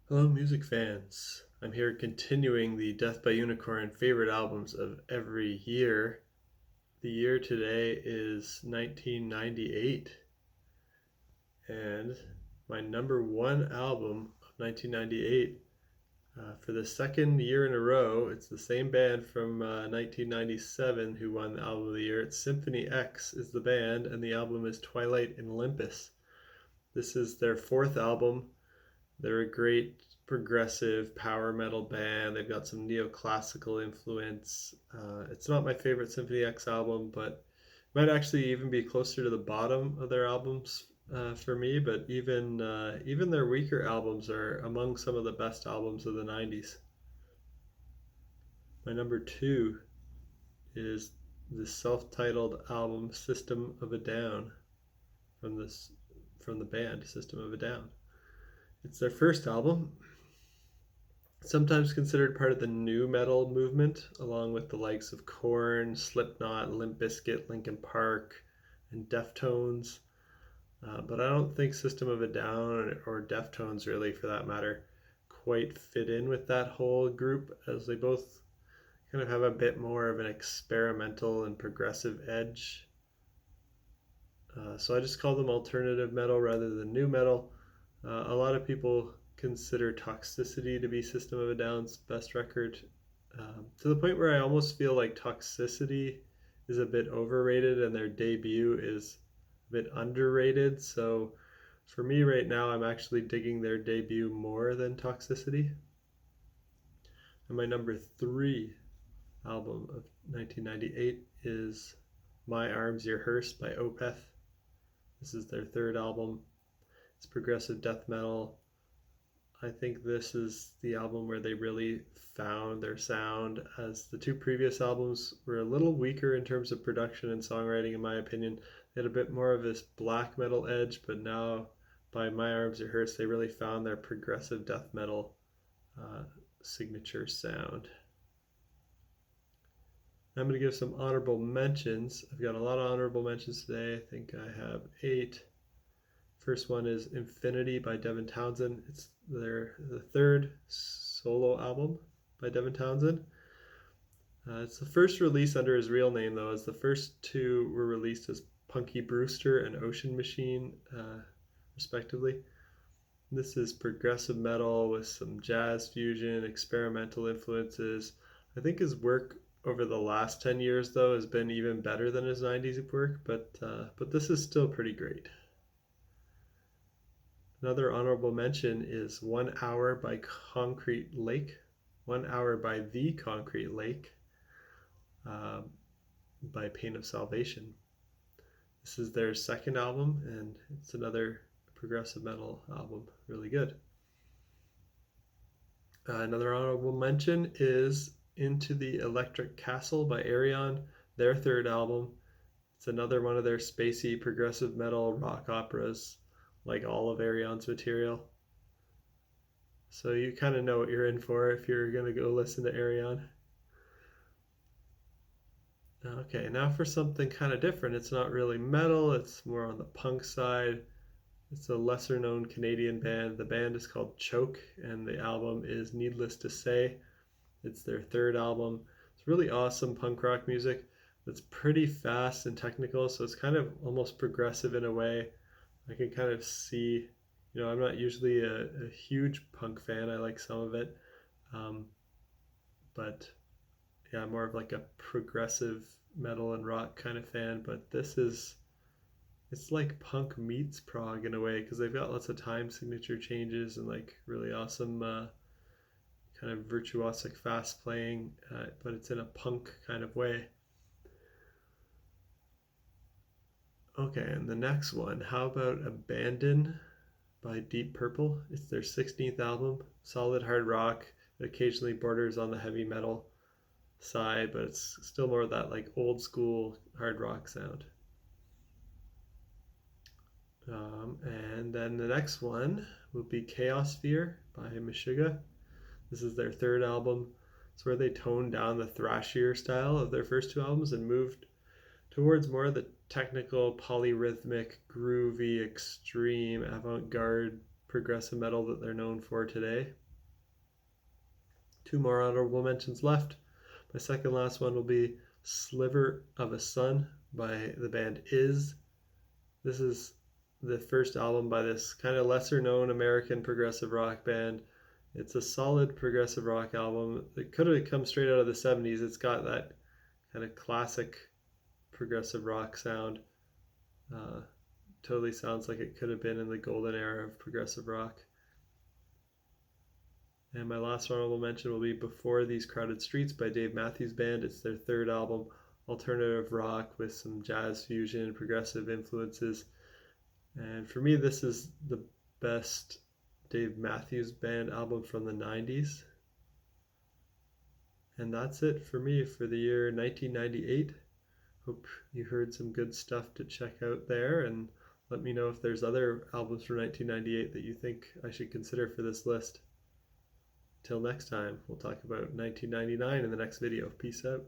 Hello, music fans. I'm here continuing the Death by Unicorn favorite albums of every year. The year today is 1998, and my number one album of 1998 for the second year in a row. It's the same band from 1997 who won the album of the year. It's Symphony X is the band, and the album is Twilight in Olympus. This is their fourth album. They're a great progressive power metal band. They've got some neoclassical influence. It's not my favorite Symphony X album, but it might actually even be closer to the bottom of their albums for me. But even their weaker albums are among some of the best albums of the '90s. My number two is the self-titled album "System of a Down" from this from the band System of a Down. It's their first album, sometimes considered part of the new metal movement, along with the likes of Korn, Slipknot, Limp Bizkit, Linkin Park, and Deftones. But I don't think System of a Down or Deftones, really, for that matter, quite fit in with that whole group, as they both kind of have a bit more of an experimental and progressive edge. So I just call them alternative metal rather than new metal. A lot of people consider Toxicity to be System of a Down's best record, to the point where I almost feel like Toxicity is a bit overrated and their debut is a bit underrated. So for me right now, I'm actually digging their debut more than Toxicity. And my number three album of 1998 is My Arms Your Hearse by Opeth. This is their third album. It's progressive death metal. I think this is the album where they really found their sound, as the two previous albums were a little weaker in terms of production and songwriting, in my opinion. They had a bit more of this black metal edge, but now by My Arms Are Hearse, they really found their progressive death metal uh, signature sound. I'm going to give some honorable mentions. I've got a lot of honorable mentions today. I think I have 8. First one is Infinity by Devin Townsend. It's the third solo album by Devin Townsend. It's the first release under his real name, though, as the first two were released as Punky Brewster and Ocean Machine, respectively. This is progressive metal with some jazz fusion, experimental influences. I think his work over the last 10 years, though, has been even better than his '90s work, but this is still pretty great. Another honorable mention is 1 Hour by Concrete Lake. 1 Hour by The Concrete Lake uh, by Pain of Salvation. This is their second album, and it's another progressive metal album. Really good. Another honorable mention is Into the Electric Castle by Ayreon, their third album. It's another one of their spacey progressive metal rock operas, like all of Ayreon's material. So you kind of know what you're in for if you're going to go listen to Ayreon. Okay, now for something kind of different. It's not really metal, it's more on the punk side. It's a lesser known Canadian band. The band is called Choke, and the album is Needless to Say. It's their third album. It's really awesome punk rock music. It's pretty fast and technical, so it's kind of almost progressive in a way. I can kind of see, I'm not usually a huge punk fan. I like some of it. But yeah, I'm more of like a progressive metal and rock kind of fan. But it's like punk meets prog in a way, because they've got lots of time signature changes and like really awesome kind of virtuosic fast playing, but it's in a punk kind of way. Okay, and the next one, how about Abandon by Deep Purple? It's their 16th album, solid hard rock. It occasionally borders on the heavy metal side, but it's still more of that like old school hard rock sound. And then the next one will be Chaosphere by Meshuggah. This is their third album. It's where they toned down the thrashier style of their first two albums and moved towards more of the technical, polyrhythmic, groovy, extreme, avant-garde progressive metal that they're known for today. Two more honorable mentions left. My second last one will be Sliver of a Sun by the band Is. This is the first album by this kind of lesser known American progressive rock band. It's a solid progressive rock album. It could have come straight out of the 70s. It's got that kind of classic progressive rock sound. Totally sounds like it could have been in the golden era of progressive rock. And my last honorable mention will be Before These Crowded Streets by Dave Matthews Band. It's their third album, alternative rock with some jazz fusion and progressive influences. And for me, this is the best Dave Matthews Band album from the 90s. And that's it for me for the year 1998. Hope you heard some good stuff to check out there, and let me know if there's other albums from 1998 that you think I should consider for this list. Till next time, we'll talk about 1999 in the next video. Peace out.